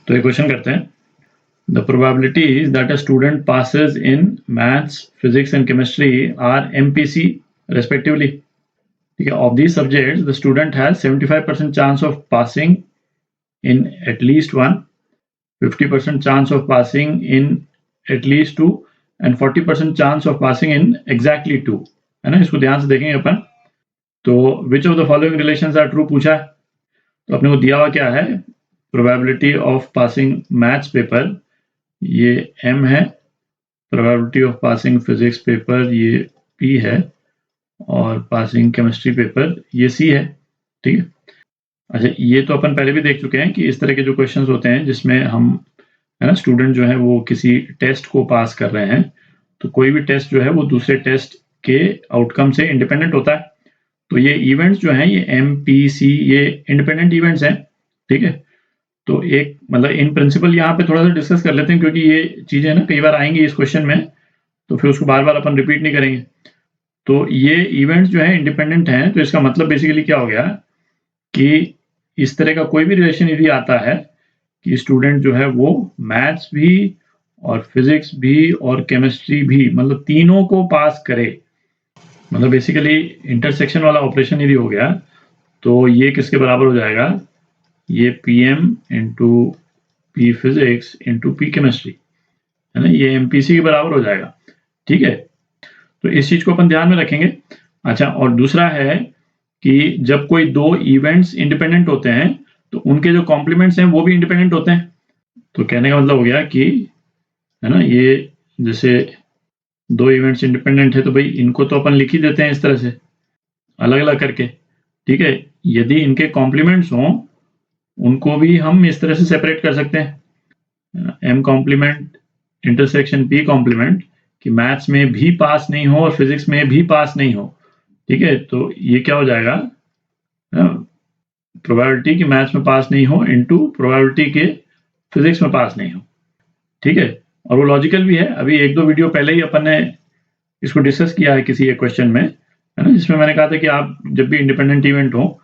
तो ये क्वेश्चन करते हैं, the probabilities that a student passes in maths, physics and chemistry are MPC respectively. ठीक है, of these subjects the student has 75% chance of passing in at least one, 50% chance of passing in at least two and 40% chance of passing in exactly two. है ना, इसको ध्यान से देखेंगे अपन। तो which of the following relations are true पूछा है, तो अपने को दिया हुआ क्या है, probability of passing maths paper ये M है, probability of passing physics paper ये P है, और पासिंग केमिस्ट्री पेपर ये C है। ठीक है, अच्छा ये तो अपन पहले भी देख चुके हैं कि इस तरह के जो क्वेश्चंस होते हैं जिसमें हम, है ना, स्टूडेंट जो है वो किसी टेस्ट को पास कर रहे हैं, तो कोई भी टेस्ट जो है वो दूसरे टेस्ट के आउटकम से इंडिपेंडेंट होता है। तो ये इवेंट्स जो हैं ये MPC ये इंडिपेंडेंट इवेंट्स हैं। ठीक है, तो एक मतलब इन प्रिंसिपल यहाँ पे थोड़ा सा डिस्कस कर लेते हैं, क्योंकि ये चीजें ना कई बार आएंगी इस क्वेश्चन में, तो फिर उसको बार बार अपन रिपीट नहीं करेंगे। तो ये इवेंट्स जो है इंडिपेंडेंट हैं, तो इसका मतलब बेसिकली क्या हो गया कि इस तरह का कोई भी रिलेशन यदि आता है कि स्टूडेंट जो है वो मैथ्स भी और फिजिक्स भी और केमिस्ट्री भी मतलब तीनों को पास करे, मतलब बेसिकली इंटरसेक्शन वाला ऑपरेशन यदि हो गया, तो ये किसके बराबर हो जाएगा, ये PM into P physics into P chemistry, है ना, ये MPC के बराबर हो जाएगा। ठीक है, तो इस चीज को अपन ध्यान में रखेंगे। अच्छा, और दूसरा है कि जब कोई दो इवेंट्स इंडिपेंडेंट होते हैं तो उनके जो कॉम्प्लीमेंट्स हैं वो भी इंडिपेंडेंट होते हैं। तो कहने का मतलब हो गया कि, है ना, ये जैसे दो इवेंट्स इंडिपेंडेंट है तो भाई इनको तो अपन लिख ही देते हैं इस तरह से अलग अलग करके। ठीक है, यदि इनके कॉम्प्लीमेंट्स हों उनको भी हम इस तरह से सेपरेट कर सकते हैं, M complement intersection P complement, कि मैथ्स में भी पास नहीं हो और फिजिक्स में भी पास नहीं हो। ठीक है, तो ये क्या हो जाएगा, प्रोबेबिलिटी कि मैथ्स में पास नहीं हो इनटू प्रोबेबिलिटी के फिजिक्स में पास नहीं हो। ठीक है, और वो लॉजिकल भी है। अभी एक दो वीडियो पहले ही अपन ने इसको डिस्कस किया है किसी एक क्वेश्चन में, है ना, जिसमें मैंने कहा था कि आप जब भी इंडिपेंडेंट इवेंट हो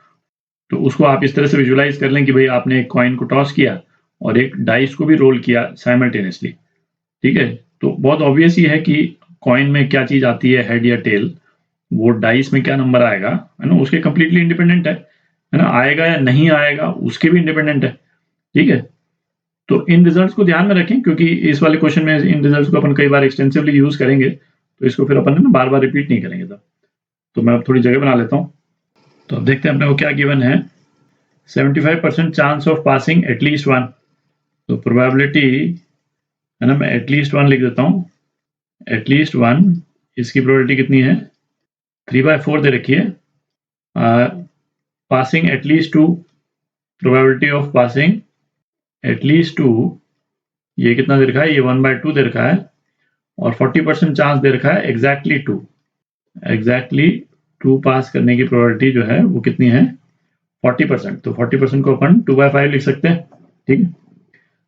तो उसको आप इस तरह से विजुलाइज कर लें कि भाई आपने एक कॉइन को टॉस किया और एक डाइस को भी रोल किया साइमल्टेनियसली। ठीक है, तो बहुत ऑब्वियस ही है कि कॉइन में क्या चीज आती है, हेड या टेल, वो डाइस में क्या नंबर आएगा, है ना, उसके कंप्लीटली इंडिपेंडेंट है ना, आएगा या नहीं आएगा उसके भी इंडिपेंडेंट है। ठीक है, तो इन रिजल्ट्स को ध्यान में रखें, क्योंकि इस वाले क्वेश्चन में इन रिजल्ट्स को अपन कई बार एक्सटेंसिवली यूज करेंगे, तो इसको फिर अपन ना बार बार रिपीट नहीं करेंगे। तो मैं अब थोड़ी जगह बना लेता हूँ। तो अब देखते हैं अपने को क्या गिवन है, 75% chance of passing at least one. तो प्रोबेबिलिटी, है ना, मैं एटलीस्ट वन लिख देता हूँ, एटलीस्ट वन, इसकी प्रोबेबिलिटी कितनी है, 3/4 दे रखी है। Passing at least to, probability of passing at least to, ये कितना दे रखा है, ये 1/2 दे रखा है, और 40% चांस दे रखा है एग्जैक्टली टू, एग्जैक्टली टू पास करने की प्रोबेबिलिटी जो है वो कितनी है, 40%। तो 40% को अपन 2/5 लिख सकते हैं। ठीक है,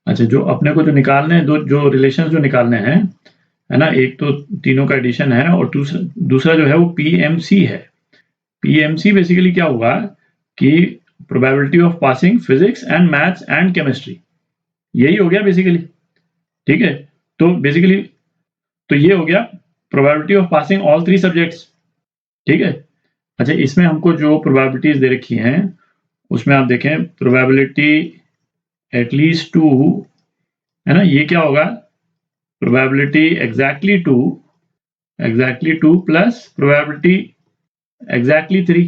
अच्छा जो अपने को जो निकालने हैं, दो जो रिलेशन जो निकालने हैं, है ना, एक तो तीनों का एडिशन है और दूसरा जो है वो PMC है। PMC बेसिकली क्या हुआ कि probability of passing physics and maths and chemistry, यही हो गया बेसिकली। ठीक है, तो बेसिकली तो ये हो गया probability of passing all 3 subjects. ठीक है, अच्छा इसमें हमको जो प्रोबेबिलिटीज दे रखी हैं उसमें आप देखें प्रोबेबिलिटी एटलीस्ट टू, है ना, ये क्या होगा, probability exactly two plus probability exactly 3,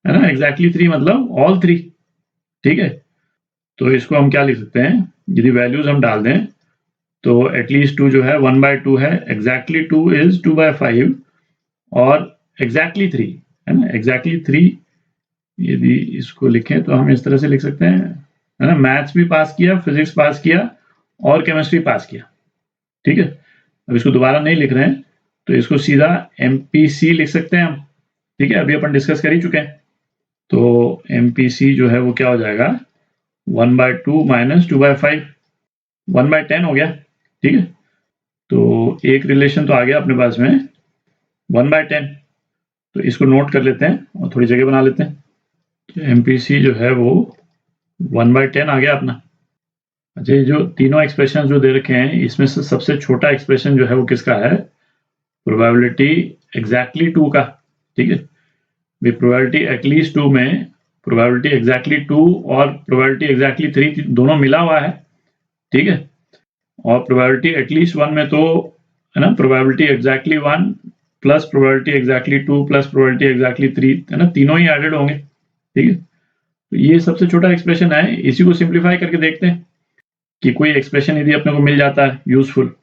है ना, एग्जैक्टली 3 मतलब ऑल 3। ठीक है, तो इसको हम क्या लिख सकते हैं, यदि वैल्यूज हम डाल दें तो एटलीस्ट 2 जो है 1/2 है, एग्जैक्टली 2 इज 2/5, और एग्जैक्टली 3, है ना, एग्जैक्टली 3 यदि इसको लिखें तो हम इस तरह से लिख सकते हैं, है ना, मैथ्स भी पास किया, फिजिक्स पास किया और केमिस्ट्री पास किया। ठीक है, अब इसको दोबारा नहीं लिख रहे हैं तो इसको सीधा MPC लिख सकते हैं हम। ठीक है, अभी अपन डिस्कस कर ही चुके हैं। तो MPC जो है वो क्या हो जाएगा, 1/2 माइनस 2/5, 1/10 हो गया। ठीक है, तो एक रिलेशन तो आ गया अपने पास में 1/10, तो इसको नोट कर लेते हैं और थोड़ी जगह बना लेते हैं। तो MPC जो है वो 1/10 आ गया अपना, अच्छा, ये जो तीनों एक्सप्रेशन जो दे रखे हैं इसमें से सबसे छोटा एक्सप्रेशन जो है वो किसका है? प्रोबेबिलिटी एग्जैक्टली 2 का। ठीक है, भी प्रोबेबिलिटी एटलीस्ट 2 में प्रोबेबिलिटी एग्जैक्टली 2 और प्रोबेबिलिटी एग्जैक्टली 3 दोनों मिला हुआ है। ठीक है, और प्रोबेबिलिटी एटलीस्ट 1 में तो है ना probability exactly 1 plus probability exactly 2 plus probability exactly 3 है ना, तीनों ही एडेड होंगे। ठीक है, तो ये सबसे छोटा एक्सप्रेशन है। इसी को सिंप्लीफाई करके देखते हैं कि कोई एक्सप्रेशन यदि अपने को मिल जाता है यूजफुल,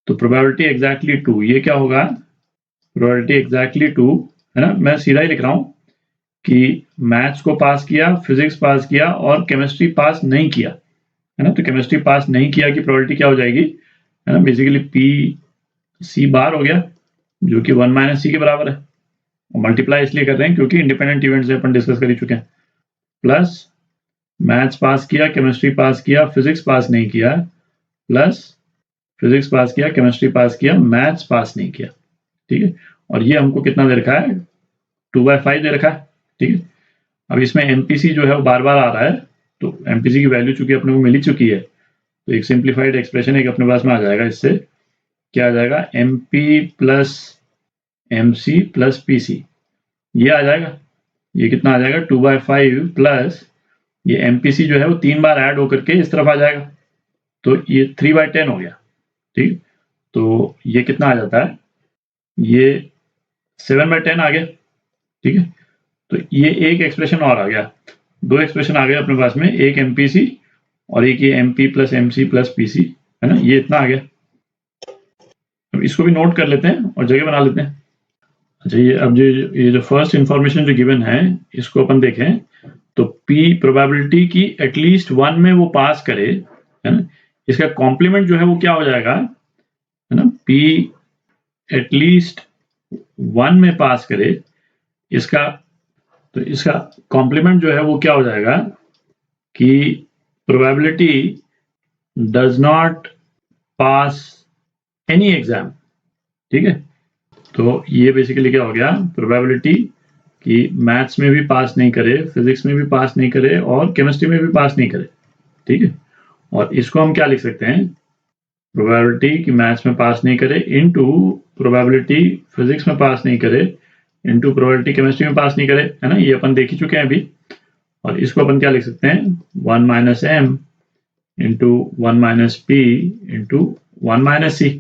तो प्रोबेबिलिटी एग्जैक्टली 2 ये क्या होगा? प्रोबेबिलिटी एग्जैक्टली 2 है ना, मैं सीधा ही लिख रहा हूं कि मैथ्स को पास किया, फिजिक्स पास किया और केमिस्ट्री पास नहीं किया, है ना। तो केमिस्ट्री पास नहीं किया की प्रोबेबिलिटी क्या हो जाएगी, है ना, बेसिकली पी सी बार हो गया, जो कि 1 माइनस सी के बराबर है। मल्टीप्लाई इसलिए कर रहे हैं क्योंकि इंडिपेंडेंट इवेंट से अपन डिस्कस कर ही चुके हैं। प्लस मैथ्स पास किया, केमिस्ट्री पास किया, फिजिक्स पास नहीं किया, प्लस फिजिक्स पास किया, केमिस्ट्री पास किया, मैथ्स पास नहीं किया। ठीक है, और ये हमको कितना दे रखा है? 2/5 दे रखा है। ठीक है, अब इसमें एमपीसी जो है वो बार बार आ रहा है, तो एमपीसी की वैल्यू चूंकि अपने को मिल ही चुकी है, तो एक सिंप्लीफाइड एक्सप्रेशन एक अपने पास में आ जाएगा। इससे क्या आ जाएगा? M P plus M C plus P C, ये आ जाएगा। ये कितना आ जाएगा? 2/5 प्लस ये एम पी सी जो है वो 3 बार ऐड होकर के इस तरफ आ जाएगा, तो ये 3/10 हो गया। ठीक, तो ये कितना आ जाता है? ये 7/10 आ गया। ठीक है, तो ये एक एक्सप्रेशन और आ गया, 2 एक्सप्रेशन आ गए अपने पास में, एक एमपीसी और एक ये MP plus MC plus PC, है ना, ये इतना आ गया। अब इसको भी नोट कर लेते हैं और जगह बना लेते हैं। अच्छा, ये अब ये जो फर्स्ट इंफॉर्मेशन जो गिवन है इसको अपन देखें, तो पी प्रोबेबिलिटी की एटलीस्ट 1 में वो पास करे, है ना, इसका कॉम्प्लीमेंट जो है वो क्या हो जाएगा, है ना, पी एटलीस्ट 1 में पास करे, इसका तो इसका कॉम्प्लीमेंट जो है वो क्या हो जाएगा कि probability does not pass any exam. ठीक है, तो ये बेसिकली क्या हो गया? प्रोबेबिलिटी कि मैथ्स में भी पास नहीं करे, फिजिक्स में भी पास नहीं करे और केमिस्ट्री में भी पास नहीं करे। ठीक है, और इसको हम क्या लिख सकते हैं? प्रोबेबिलिटी कि मैथ्स में पास नहीं करे इनटू प्रोबेबिलिटी फिजिक्स में पास नहीं करे इनटू प्रोबेबिलिटी केमिस्ट्री में पास नहीं करे, है ना, ये अपन देख ही चुके हैं अभी। और इसको अपन क्या लिख सकते हैं? 1 minus M into 1 minus P into 1 minus C.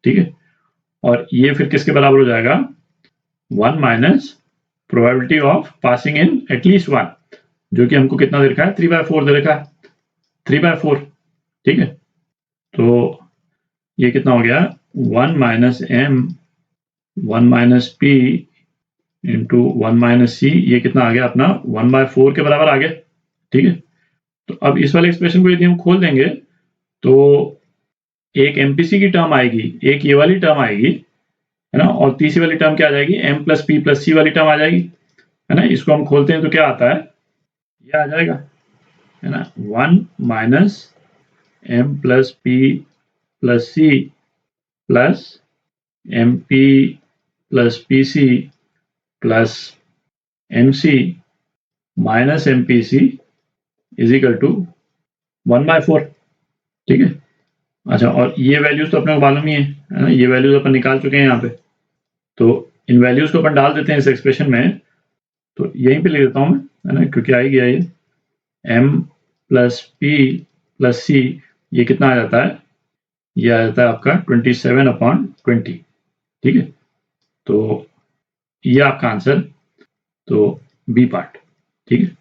ठीक है, और ये फिर किसके बराबर हो जाएगा? 1 minus probability of passing in at least 1, जो कि हमको कितना दे रखा है? 3/4 दे रखा है, 3/4। ठीक है, तो ये कितना हो गया? 1 minus M 1 minus P into 1 minus C, ये कितना आ गया अपना? 1/4 के बराबर आ गया। ठीक है, तो अब इस वाले एक्सप्रेशन को यदि हम खोल देंगे तो एक एमपीसी की टर्म आएगी, एक ये वाली टर्म आएगी, है ना, और तीसरी वाली टर्म क्या आ जाएगी? एम प्लस पी प्लस सी वाली टर्म आ जाएगी, है ना। इसको हम खोलते हैं तो क्या आता है? ये आ जाएगा, है ना, 1 minus M plus P plus C plus M P plus P C plus M C minus M P C is equal to 1/4। ठीक है, अच्छा, और ये वैल्यूज तो अपने को मालूम ही है ना, ये वैल्यूज अपन निकाल चुके हैं यहाँ पे, तो इन वैल्यूज को अपन डाल देते हैं इस एक्सप्रेशन में। तो यहीं पे ले देता हूँ मैं, है ना, क्योंकि आ ही गया ये m प्लस पी प्लस सी, ये कितना आ जाता है? ये आ जाता है आपका 27/20। ठीक है, तो ये आपका आंसर, तो बी पार्ट। ठीक है।